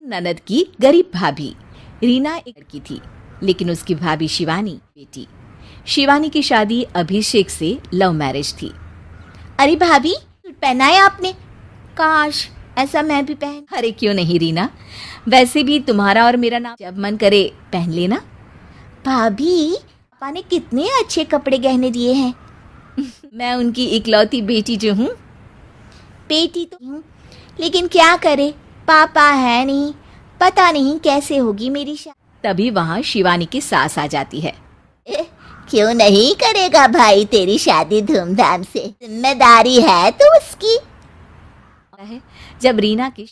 ननद की गरीब भाभी रीना एक लड़की थी, लेकिन उसकी भाभी शिवानी बेटी। शिवानी की शादी अभिषेक से लव मैरिज थी। अरे भाभी, सूट पहना है आपने? काश ऐसा मैं भी पहन। अरे क्यों नहीं रीना, वैसे भी तुम्हारा और मेरा नाम जब मन करे पहन लेना। भाभी, पापा ने कितने अच्छे कपड़े गहने दिए हैं। मैं उनकी इकलौती बेटी जो हूँ। बेटी तो हूँ, लेकिन क्या करे, पापा है नहीं, पता नहीं कैसे होगी मेरी शादी। तभी वहाँ शिवानी की सास आ जाती है। क्यों नहीं करेगा भाई तेरी शादी धूमधाम से, जिम्मेदारी है तो उसकी। जब रीना की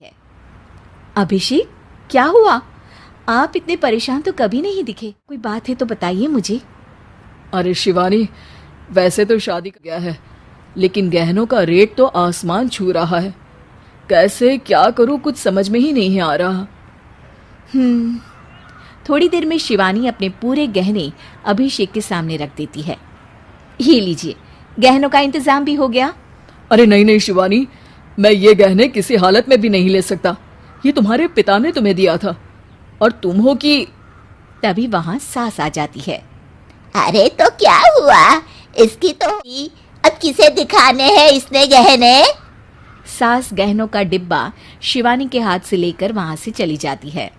अभिषेक, क्या हुआ? आप इतने परेशान तो कभी नहीं दिखे, कोई बात है तो बताइए मुझे। अरे शिवानी, वैसे तो शादी कर गया है, लेकिन गहनों का रेट तो आसमान छू रहा है। कैसे क्या करूं, कुछ समझ में ही नहीं आ रहा। थोड़ी देर में शिवानी अपने पूरे गहने अभिषेक के सामने रख देती है। ये लीजिए, गहनों का इंतजाम भी हो गया। अरे नहीं नहीं शिवानी, मैं ये गहने किसी हालत में भी नहीं ले सकता। ये तुम्हारे पिता ने तुम्हें दिया था और तुम हो कि। तभी वहां सास आ जाती है। अरे तो क्या हुआ, इसकी तो अब किसे दिखाने हैं इसने गहने? सास गहनों का डिब्बा शिवानी के हाथ से लेकर वहां से चली जाती है।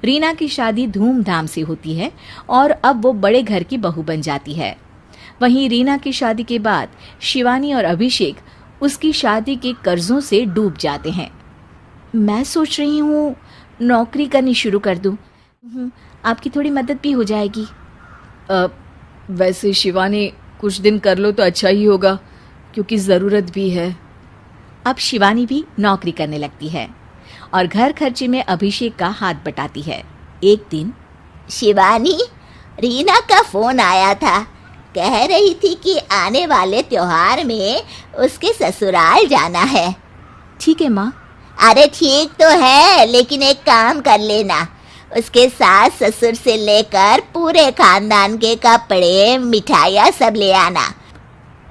रीना की शादी धूमधाम से होती है और अब वो बड़े घर की बहू बन जाती है। वहीं रीना की शादी के बाद शिवानी और अभिषेक उसकी शादी के कर्जों से डूब जाते हैं। मैं सोच रही हूँ नौकरी करनी शुरू कर दूँ, आपकी थोड़ी मदद भी हो जाएगी। वैसे शिवानी, कुछ दिन कर लो तो अच्छा ही होगा, क्योंकि ज़रूरत भी है। अब शिवानी भी नौकरी करने लगती है और घर खर्चे में अभिषेक का हाथ बटाती है। एक दिन शिवानी, रीना का फोन आया था, कह रही थी कि आने वाले त्योहार में उसके ससुराल जाना है। ठीक है माँ। अरे ठीक तो है, लेकिन एक काम कर लेना, उसके सास ससुर से लेकर पूरे खानदान के कपड़े मिठाइयाँ सब ले आना,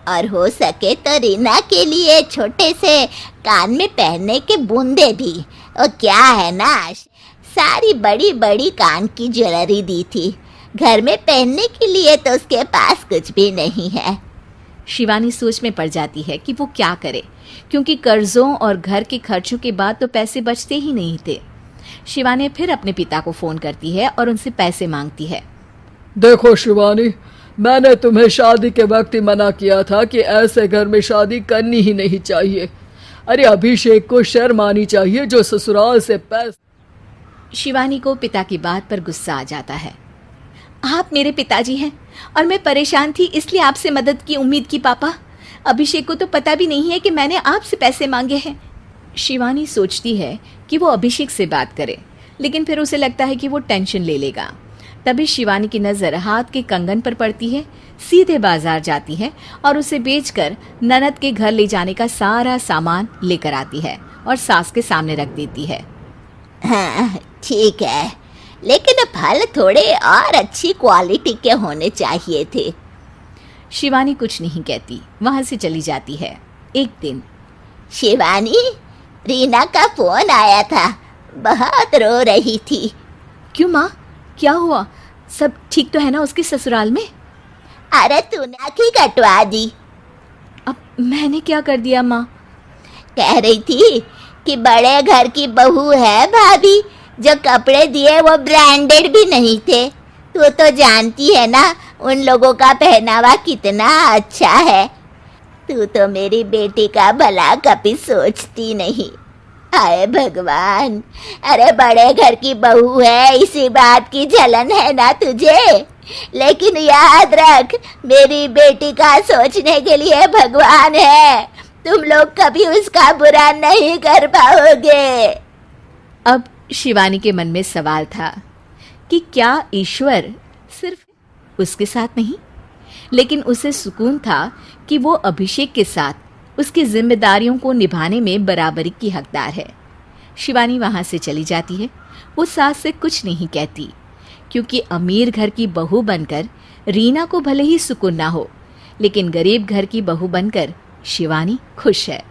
और हो सके तो रीना के लिए छोटे से कान में पहनने के बूंदे भी। और क्या है ना, सारी बड़ी बड़ी कान की ज्वेलरी दी थी, घर में पहनने के लिए तो उसके पास कुछ भी नहीं है। शिवानी सोच में पड़ जाती है कि वो क्या करे, क्योंकि कर्जों और घर के खर्चों के बाद तो पैसे बचते ही नहीं थे। शिवानी फिर अपने पिता को फोन करती है और उनसे पैसे मांगती है। देखो शिवानी, मैंने तुम्हें शादी के वक्त ही मना किया था कि ऐसे घर में शादी करनी ही नहीं चाहिए। अरे अभिषेक को शर्म आनी चाहिए जो ससुराल से पैसे। शिवानी को पिता की बात पर गुस्सा आ जाता है। आप मेरे पिताजी हैं और मैं परेशान थी इसलिए आपसे मदद की उम्मीद की पापा। अभिषेक को तो पता भी नहीं है कि मैंने आपसे पैसे मांगे हैं। शिवानी सोचती है कि वो अभिषेक से बात करे, लेकिन फिर उसे लगता है कि वो टेंशन ले लेगा। तभी शिवानी की नज़र हाथ के कंगन पर पड़ती है। सीधे बाजार जाती है और उसे बेचकर ननद के घर ले जाने का सारा सामान लेकर आती है और सास के सामने रख देती है। हाँ ठीक है, लेकिन फल थोड़े और अच्छी क्वालिटी के होने चाहिए थे। शिवानी कुछ नहीं कहती, वहां से चली जाती है। एक दिन शिवानी, रीना का फोन आया था, बहुत रो रही थी। क्यों माँ, क्या हुआ? सब ठीक तो है ना उसके ससुराल में? अरे तूने आँखें कटवा दी। अब मैंने क्या कर दिया माँ? कह रही थी कि बड़े घर की बहू है भाभी, जो कपड़े दिए वो ब्रांडेड भी नहीं थे। तू तो जानती है ना उन लोगों का पहनावा कितना अच्छा है। तू तो मेरी बेटी का भला कभी सोचती नहीं। हाय भगवान, अरे बड़े घर की बहू है, इसी बात की जलन है ना तुझे? लेकिन याद रख, मेरी बेटी का सोचने के लिए भगवान है, तुम लोग कभी उसका बुरा नहीं कर पाओगे। अब शिवानी के मन में सवाल था कि क्या ईश्वर सिर्फ उसके साथ नहीं, लेकिन उसे सुकून था कि वो अभिषेक के साथ उसकी जिम्मेदारियों को निभाने में बराबरी की हकदार है। शिवानी वहां से चली जाती है। वो सास से कुछ नहीं कहती, क्योंकि अमीर घर की बहू बनकर रीना को भले ही सुकून ना हो, लेकिन गरीब घर की बहू बनकर शिवानी खुश है।